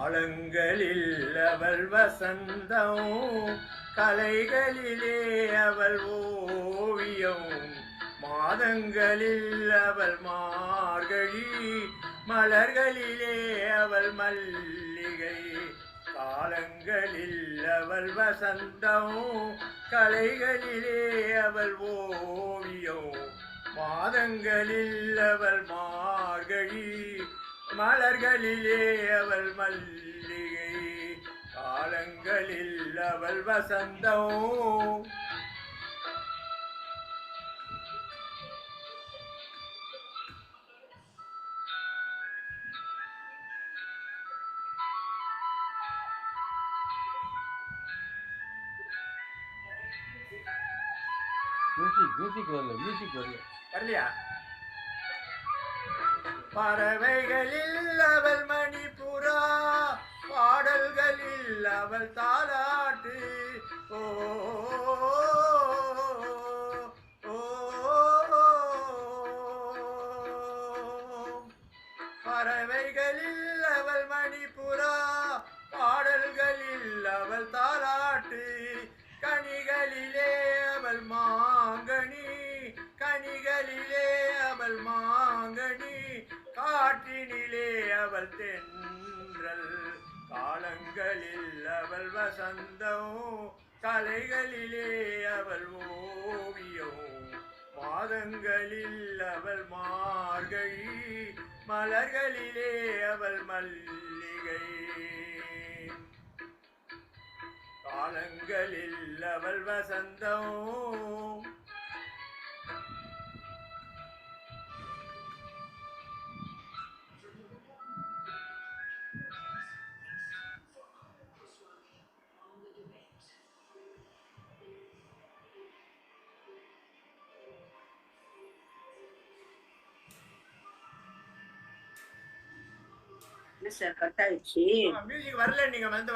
காலங்களில் அவள் வசந்தம், கலைகளிலே அவள் ஓவியம், மாதங்களில் அவள் மார்கழி, மலர்களிலே அவள் மல்லிகை. காலங்களில் அவள் வசந்தம், கலைகளிலே அவள் ஓவியம், மாதங்களில் அவள் மார்கழி, மலர்களிலே அவள் மல்லிகை. காலங்களில் அவள் வசந்தம். மியூசிக் வரல வரலையா? பறவைகளில் அவள் மணிப்புறா, பாடல்களில் அவள் தாலாட்டு. ஓ பறவைகளில் அவள் மணிப்புறா, பாடல்களில் அவள் தாலாட்டு. கனிகளிலே அவள் மாங்கனி, கனிகளிலே அவள் மாங்கனி, காற்றினிலே அவள் தென்றல். காலங்களில் அவள் வசந்தம், கலைகளிலே அவள் ஓவியம், மாதங்களில் அவள் மார்கழி, மலர்களிலே அவள் மல்லிகை. காலங்களில் அவள் வசந்தம். சார் கட் ஆயிடுச்சு. மியூசிக் வரல, நீங்க வந்து